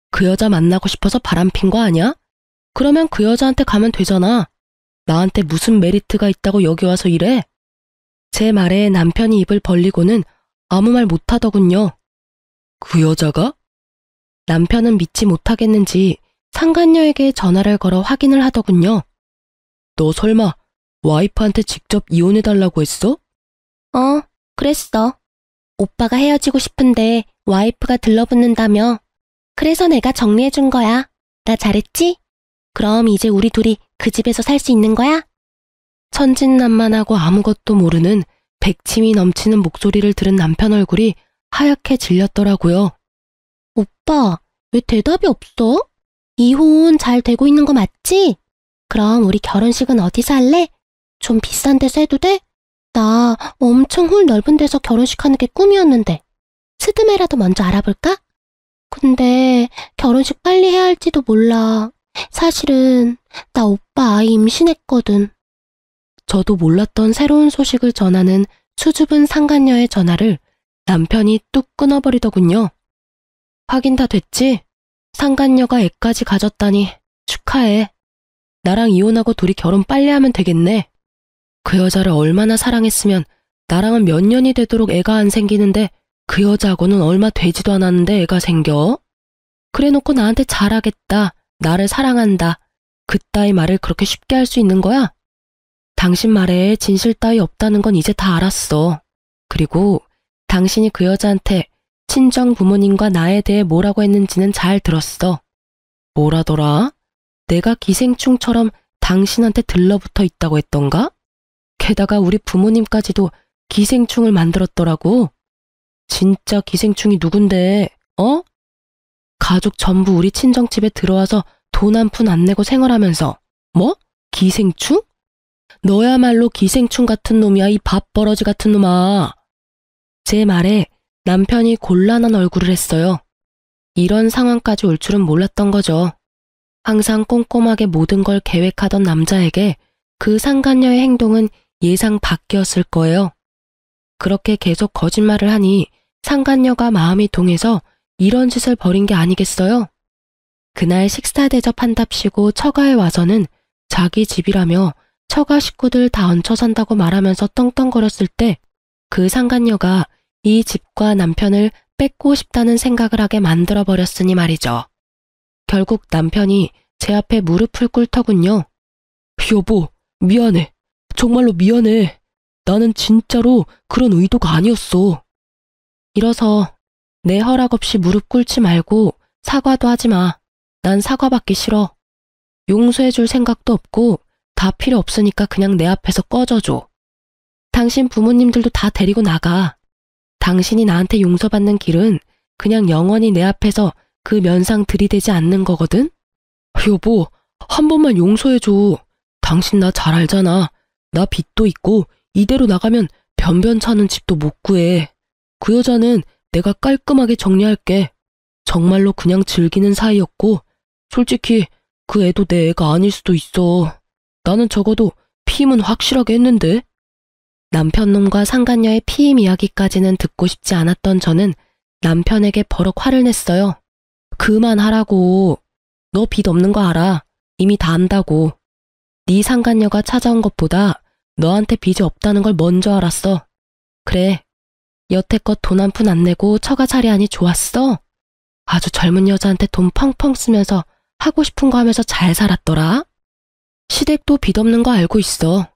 그 여자 만나고 싶어서 바람핀 거 아니야? 그러면 그 여자한테 가면 되잖아. 나한테 무슨 메리트가 있다고 여기 와서 이래? 제 말에 남편이 입을 벌리고는 아무 말 못하더군요. 그 여자가? 남편은 믿지 못하겠는지 상간녀에게 전화를 걸어 확인을 하더군요. 너 설마 와이프한테 직접 이혼해달라고 했어? 그랬어. 오빠가 헤어지고 싶은데 와이프가 들러붙는다며. 그래서 내가 정리해준 거야. 나 잘했지? 그럼 이제 우리 둘이 그 집에서 살 수 있는 거야? 천진난만하고 아무것도 모르는 백침이 넘치는 목소리를 들은 남편 얼굴이 하얗게 질렸더라고요. 오빠, 왜 대답이 없어? 이혼 잘 되고 있는 거 맞지? 그럼 우리 결혼식은 어디서 할래? 좀 비싼 데서 해도 돼? 나 엄청 홀 넓은 데서 결혼식 하는 게 꿈이었는데. 스드메라도 먼저 알아볼까? 근데 결혼식 빨리 해야 할지도 몰라. 사실은 나 오빠 아이 임신했거든. 저도 몰랐던 새로운 소식을 전하는 수줍은 상간녀의 전화를 남편이 뚝 끊어버리더군요. 확인 다 됐지? 상간녀가 애까지 가졌다니 축하해. 나랑 이혼하고 둘이 결혼 빨리 하면 되겠네. 그 여자를 얼마나 사랑했으면 나랑은 몇 년이 되도록 애가 안 생기는데 그 여자하고는 얼마 되지도 않았는데 애가 생겨? 그래놓고 나한테 잘하겠다, 나를 사랑한다, 그따위 말을 그렇게 쉽게 할 수 있는 거야? 당신 말에 진실 따위 없다는 건 이제 다 알았어. 그리고 당신이 그 여자한테 친정 부모님과 나에 대해 뭐라고 했는지는 잘 들었어. 뭐라더라? 내가 기생충처럼 당신한테 들러붙어 있다고 했던가? 게다가 우리 부모님까지도 기생충을 만들었더라고. 진짜 기생충이 누군데, 어? 가족 전부 우리 친정집에 들어와서 돈 한 푼 안 내고 생활하면서 뭐? 기생충? 너야말로 기생충 같은 놈이야, 이 밥버러지 같은 놈아. 제 말에 남편이 곤란한 얼굴을 했어요. 이런 상황까지 올 줄은 몰랐던 거죠. 항상 꼼꼼하게 모든 걸 계획하던 남자에게 그 상간녀의 행동은 예상 밖이었을 거예요. 그렇게 계속 거짓말을 하니 상간녀가 마음이 동해서 이런 짓을 벌인 게 아니겠어요? 그날 식사 대접한답시고 처가에 와서는 자기 집이라며 처가 식구들 다 얹혀 산다고 말하면서 떵떵거렸을 때 그 상간녀가 이 집과 남편을 뺏고 싶다는 생각을 하게 만들어버렸으니 말이죠. 결국 남편이 제 앞에 무릎을 꿇더군요. 여보, 미안해. 정말로 미안해. 나는 진짜로 그런 의도가 아니었어. 이러서 내 허락 없이 무릎 꿇지 말고 사과도 하지 마. 난 사과받기 싫어. 용서해줄 생각도 없고 다 필요 없으니까 그냥 내 앞에서 꺼져줘. 당신 부모님들도 다 데리고 나가. 당신이 나한테 용서받는 길은 그냥 영원히 내 앞에서 그 면상 들이대지 않는 거거든? 여보, 한 번만 용서해줘. 당신 나 잘 알잖아. 나 빚도 있고 이대로 나가면 변변찮은 집도 못 구해. 그 여자는 내가 깔끔하게 정리할게. 정말로 그냥 즐기는 사이였고 솔직히 그 애도 내 애가 아닐 수도 있어. 나는 적어도 피임은 확실하게 했는데. 남편놈과 상간녀의 피임 이야기까지는 듣고 싶지 않았던 저는 남편에게 버럭 화를 냈어요. 그만하라고. 너 빚 없는 거 알아. 이미 다 안다고. 네 상간녀가 찾아온 것보다 너한테 빚이 없다는 걸 먼저 알았어. 그래, 여태껏 돈 한 푼 안 내고 처가 차리하니 좋았어. 아주 젊은 여자한테 돈 펑펑 쓰면서 하고 싶은 거 하면서 잘 살았더라. 시댁도 빚 없는 거 알고 있어.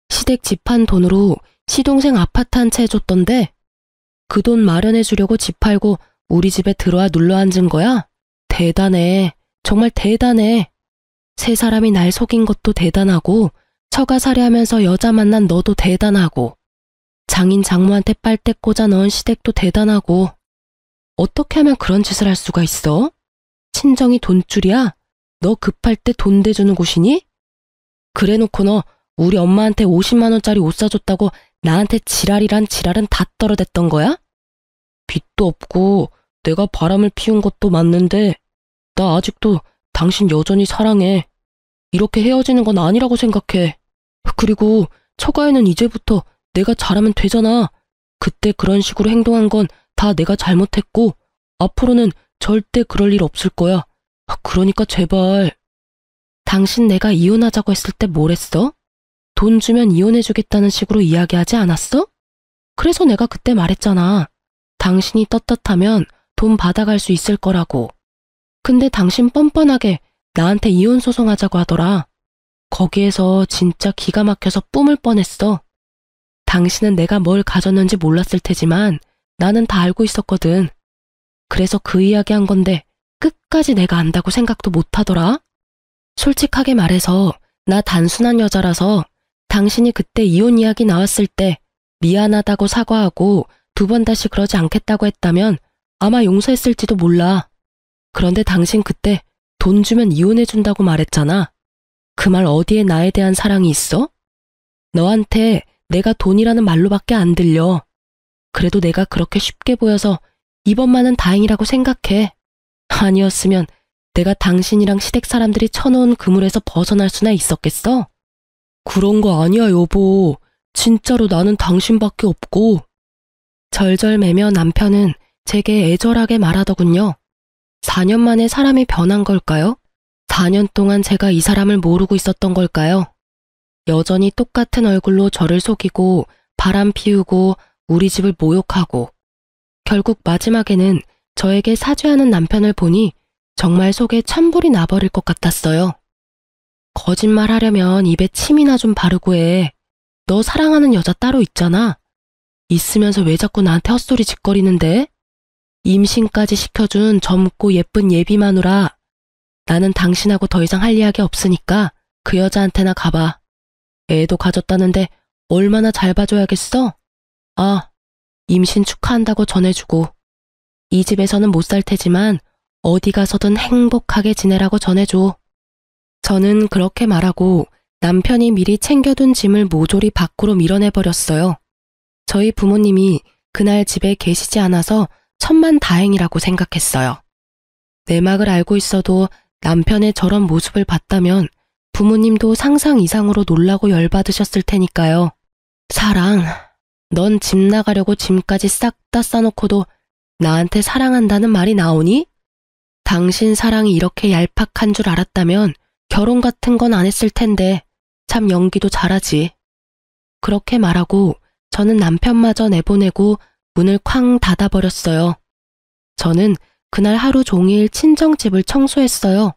시댁 집 판 돈으로 시동생 아파트 한 채 해줬던데 그 돈 마련해 주려고 집 팔고 우리 집에 들어와 눌러 앉은 거야? 대단해. 정말 대단해. 세 사람이 날 속인 것도 대단하고 처가살이하면서 여자 만난 너도 대단하고 장인 장모한테 빨대 꽂아 넣은 시댁도 대단하고 어떻게 하면 그런 짓을 할 수가 있어? 친정이 돈줄이야? 너 급할 때 돈 대주는 곳이니? 그래놓고 너 우리 엄마한테 50만 원짜리 옷 사줬다고 나한테 지랄이란 지랄은 다 떨어댔던 거야? 빚도 없고 내가 바람을 피운 것도 맞는데 나 아직도 당신 여전히 사랑해. 이렇게 헤어지는 건 아니라고 생각해. 그리고 처가에는 이제부터 내가 잘하면 되잖아. 그때 그런 식으로 행동한 건 다 내가 잘못했고 앞으로는 절대 그럴 일 없을 거야. 그러니까 제발. 당신 내가 이혼하자고 했을 때 뭘 했어? 돈 주면 이혼해주겠다는 식으로 이야기하지 않았어? 그래서 내가 그때 말했잖아. 당신이 떳떳하면 돈 받아갈 수 있을 거라고. 근데 당신 뻔뻔하게 나한테 이혼 소송하자고 하더라. 거기에서 진짜 기가 막혀서 뿜을 뻔했어. 당신은 내가 뭘 가졌는지 몰랐을 테지만 나는 다 알고 있었거든. 그래서 그 이야기 한 건데 끝까지 내가 안다고 생각도 못 하더라. 솔직하게 말해서 나 단순한 여자라서 당신이 그때 이혼 이야기 나왔을 때 미안하다고 사과하고 2번 다시 그러지 않겠다고 했다면 아마 용서했을지도 몰라. 그런데 당신 그때 돈 주면 이혼해준다고 말했잖아. 그 말 어디에 나에 대한 사랑이 있어? 너한테 내가 돈이라는 말로밖에 안 들려. 그래도 내가 그렇게 쉽게 보여서 이번만은 다행이라고 생각해. 아니었으면 내가 당신이랑 시댁 사람들이 쳐놓은 그물에서 벗어날 수나 있었겠어? 그런 거 아니야, 여보. 진짜로 나는 당신밖에 없고. 절절매며 남편은 제게 애절하게 말하더군요. 4년 만에 사람이 변한 걸까요? 4년 동안 제가 이 사람을 모르고 있었던 걸까요? 여전히 똑같은 얼굴로 저를 속이고 바람 피우고 우리 집을 모욕하고 결국 마지막에는 저에게 사죄하는 남편을 보니 정말 속에 찬불이 나버릴 것 같았어요. 거짓말하려면 입에 침이나 좀 바르고 해. 너 사랑하는 여자 따로 있잖아. 있으면서 왜 자꾸 나한테 헛소리 짓거리는데? 임신까지 시켜준 젊고 예쁜 예비 마누라. 나는 당신하고 더 이상 할 이야기 없으니까 그 여자한테나 가봐. 애도 가졌다는데 얼마나 잘 봐줘야겠어? 아, 임신 축하한다고 전해주고. 이 집에서는 못 살 테지만 어디 가서든 행복하게 지내라고 전해줘. 저는 그렇게 말하고 남편이 미리 챙겨둔 짐을 모조리 밖으로 밀어내버렸어요. 저희 부모님이 그날 집에 계시지 않아서 천만다행이라고 생각했어요. 내막을 알고 있어도 남편의 저런 모습을 봤다면 부모님도 상상 이상으로 놀라고 열받으셨을 테니까요. 사랑, 넌 집 나가려고 짐까지 싹 다 싸놓고도 나한테 사랑한다는 말이 나오니? 당신 사랑이 이렇게 얄팍한 줄 알았다면 결혼 같은 건 안 했을 텐데 참 연기도 잘하지. 그렇게 말하고 저는 남편마저 내보내고 문을 쾅 닫아버렸어요. 저는 그날 하루 종일 친정집을 청소했어요.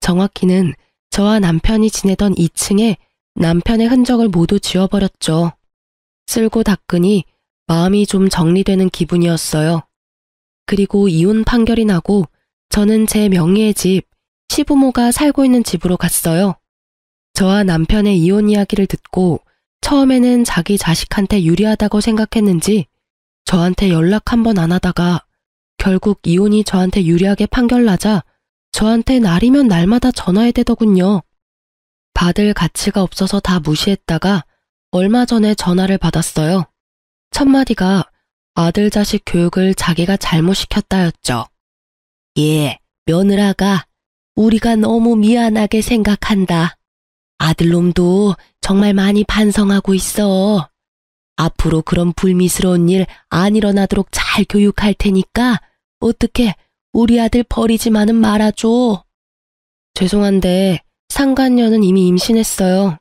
정확히는 저와 남편이 지내던 2층에 남편의 흔적을 모두 지워버렸죠. 쓸고 닦으니 마음이 좀 정리되는 기분이었어요. 그리고 이혼 판결이 나고 저는 제 명의의 집, 시부모가 살고 있는 집으로 갔어요. 저와 남편의 이혼 이야기를 듣고 처음에는 자기 자식한테 유리하다고 생각했는지 저한테 연락 한 번 안 하다가 결국 이혼이 저한테 유리하게 판결나자 저한테 날이면 날마다 전화해대더군요. 받을 가치가 없어서 다 무시했다가 얼마 전에 전화를 받았어요. 첫 마디가 아들 자식 교육을 자기가 잘못 시켰다였죠. 예, 며느라가 우리가 너무 미안하게 생각한다. 아들놈도 정말 많이 반성하고 있어. 앞으로 그런 불미스러운 일 안 일어나도록 잘 교육할 테니까 어떻게 우리 아들 버리지만은 말아줘. 죄송한데 상간녀는 이미 임신했어요.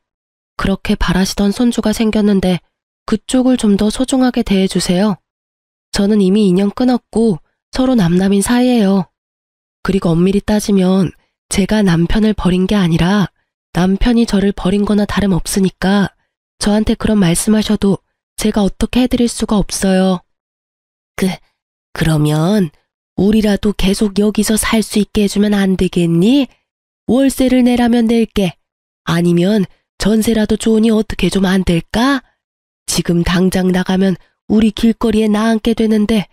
그렇게 바라시던 손주가 생겼는데 그쪽을 좀 더 소중하게 대해주세요. 저는 이미 인연 끊었고 서로 남남인 사이예요. 그리고 엄밀히 따지면 제가 남편을 버린 게 아니라 남편이 저를 버린 거나 다름없으니까 저한테 그런 말씀하셔도 제가 어떻게 해드릴 수가 없어요. 그러면 우리라도 계속 여기서 살 수 있게 해주면 안 되겠니? 월세를 내라면 낼게. 아니면 전세라도 좋으니 어떻게 좀 안 될까? 지금 당장 나가면 우리 길거리에 나앉게 되는데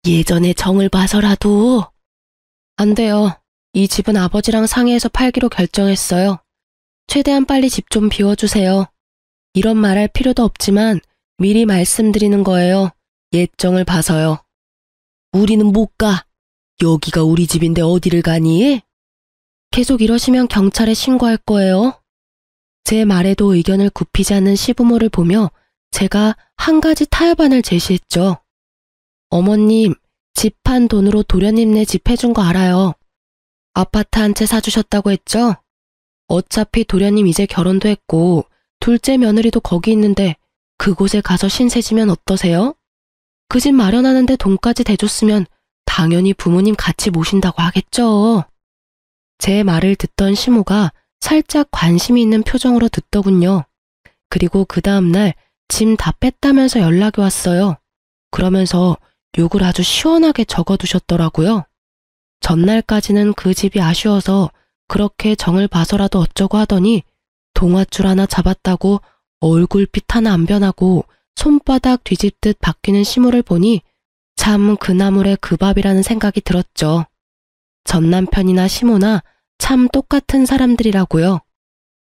예전에 정을 봐서라도. 안 돼요. 이 집은 아버지랑 상의해서 팔기로 결정했어요. 최대한 빨리 집 좀 비워주세요. 이런 말할 필요도 없지만 미리 말씀드리는 거예요. 예정을 봐서요. 우리는 못 가. 여기가 우리 집인데 어디를 가니? 계속 이러시면 경찰에 신고할 거예요. 제 말에도 의견을 굽히지 않는 시부모를 보며 제가 한 가지 타협안을 제시했죠. 어머님, 집 판 돈으로 도련님네 집 해준 거 알아요. 아파트 한 채 사주셨다고 했죠? 어차피 도련님 이제 결혼도 했고 둘째 며느리도 거기 있는데 그곳에 가서 신세지면 어떠세요? 그 집 마련하는데 돈까지 대줬으면 당연히 부모님 같이 모신다고 하겠죠. 제 말을 듣던 시모가 살짝 관심이 있는 표정으로 듣더군요. 그리고 그 다음날 짐 다 뺐다면서 연락이 왔어요. 그러면서 욕을 아주 시원하게 적어두셨더라고요. 전날까지는 그 집이 아쉬워서 그렇게 정을 봐서라도 어쩌고 하더니 동아줄 하나 잡았다고 얼굴빛 하나 안 변하고 손바닥 뒤집듯 바뀌는 시모를 보니 참 그 나물의 그 밥이라는 생각이 들었죠. 전 남편이나 시모나 참 똑같은 사람들이라고요.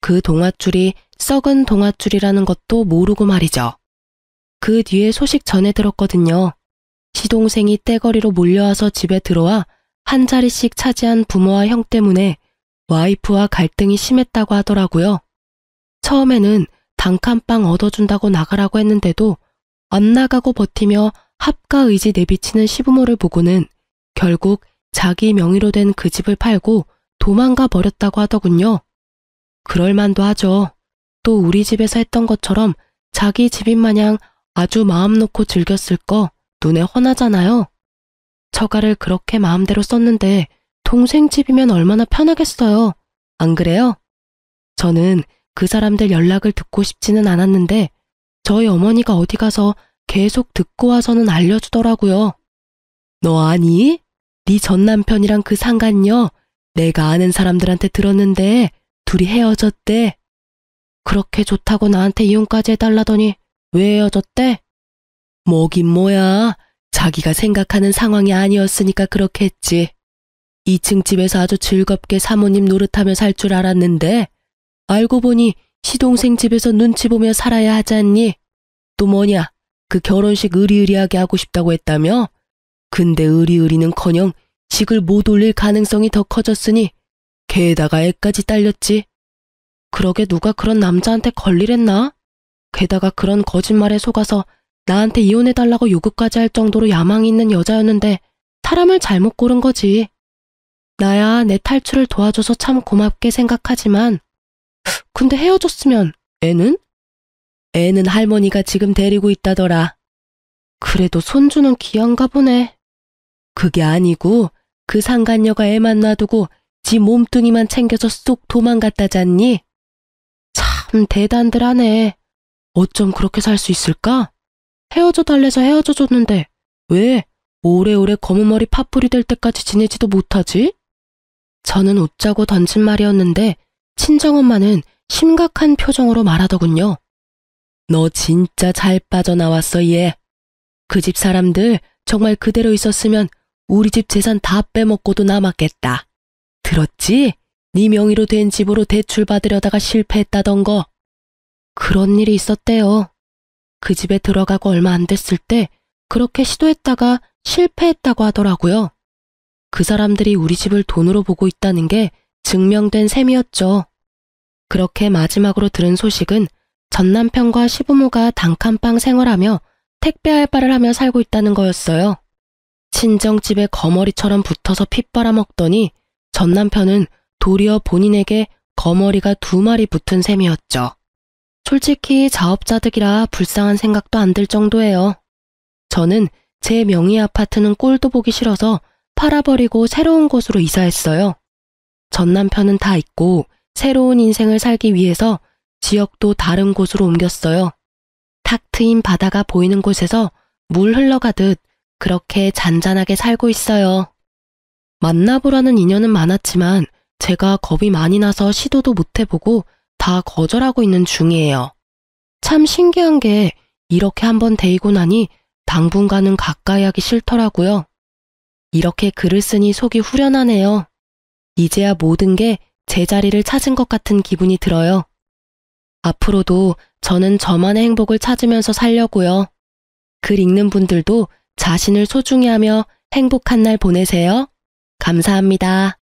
그 동아줄이 썩은 동아줄이라는 것도 모르고 말이죠. 그 뒤에 소식 전해 들었거든요. 시동생이 떼거리로 몰려와서 집에 들어와 한 자리씩 차지한 부모와 형 때문에 와이프와 갈등이 심했다고 하더라고요. 처음에는 단칸방 얻어준다고 나가라고 했는데도 안 나가고 버티며 합가 의지 내비치는 시부모를 보고는 결국 자기 명의로 된 그 집을 팔고 도망가 버렸다고 하더군요. 그럴만도 하죠. 또 우리 집에서 했던 것처럼 자기 집인 마냥 아주 마음 놓고 즐겼을 거 눈에 훤하잖아요. 처가를 그렇게 마음대로 썼는데 동생 집이면 얼마나 편하겠어요. 안 그래요? 저는 그 사람들 연락을 듣고 싶지는 않았는데 저희 어머니가 어디 가서 계속 듣고 와서는 알려주더라고요. 너 아니? 네 전 남편이랑 그 상간녀 내가 아는 사람들한테 들었는데 둘이 헤어졌대. 그렇게 좋다고 나한테 이혼까지 해달라더니 왜 헤어졌대? 뭐긴 뭐야. 자기가 생각하는 상황이 아니었으니까 그렇게 했지. 2층 집에서 아주 즐겁게 사모님 노릇하며 살 줄 알았는데 알고 보니 시동생 집에서 눈치 보며 살아야 하지 않니? 또 뭐냐? 그 결혼식 의리의리하게 하고 싶다고 했다며? 근데 의리의리는커녕 식을 못 올릴 가능성이 더 커졌으니 게다가 애까지 딸렸지. 그러게 누가 그런 남자한테 걸리랬나? 게다가 그런 거짓말에 속아서 나한테 이혼해달라고 요구까지 할 정도로 야망이 있는 여자였는데 사람을 잘못 고른 거지. 나야 내 탈출을 도와줘서 참 고맙게 생각하지만 근데 헤어졌으면 애는? 애는 할머니가 지금 데리고 있다더라. 그래도 손주는 귀한가 보네. 그게 아니고 그 상간녀가 애만 놔두고 지 몸뚱이만 챙겨서 쏙 도망갔다잖니? 참 대단들 하네. 어쩜 그렇게 살 수 있을까? 헤어져 달래서 헤어져 줬는데 왜 오래오래 검은 머리 파뿌리 될 때까지 지내지도 못하지? 저는 웃자고 던진 말이었는데 친정엄마는 심각한 표정으로 말하더군요. 너 진짜 잘 빠져나왔어 얘. 그 집 사람들 정말 그대로 있었으면 우리 집 재산 다 빼먹고도 남았겠다. 들었지? 네 명의로 된 집으로 대출 받으려다가 실패했다던 거. 그런 일이 있었대요. 그 집에 들어가고 얼마 안 됐을 때 그렇게 시도했다가 실패했다고 하더라고요. 그 사람들이 우리 집을 돈으로 보고 있다는 게 증명된 셈이었죠. 그렇게 마지막으로 들은 소식은 전 남편과 시부모가 단칸방 생활하며 택배 알바를 하며 살고 있다는 거였어요. 친정집에 거머리처럼 붙어서 핏 빨아먹더니 전 남편은 도리어 본인에게 거머리가 2마리 붙은 셈이었죠. 솔직히 자업자득이라 불쌍한 생각도 안 들 정도예요. 저는 제 명의 아파트는 꼴도 보기 싫어서 팔아버리고 새로운 곳으로 이사했어요. 전 남편은 다 잊고 새로운 인생을 살기 위해서 지역도 다른 곳으로 옮겼어요. 탁 트인 바다가 보이는 곳에서 물 흘러가듯 그렇게 잔잔하게 살고 있어요. 만나보라는 인연은 많았지만 제가 겁이 많이 나서 시도도 못 해보고 다 거절하고 있는 중이에요. 참 신기한 게 이렇게 한번 데이고 나니 당분간은 가까이 하기 싫더라고요. 이렇게 글을 쓰니 속이 후련하네요. 이제야 모든 게 제자리를 찾은 것 같은 기분이 들어요. 앞으로도 저는 저만의 행복을 찾으면서 살려고요. 글 읽는 분들도 자신을 소중히 하며 행복한 날 보내세요. 감사합니다.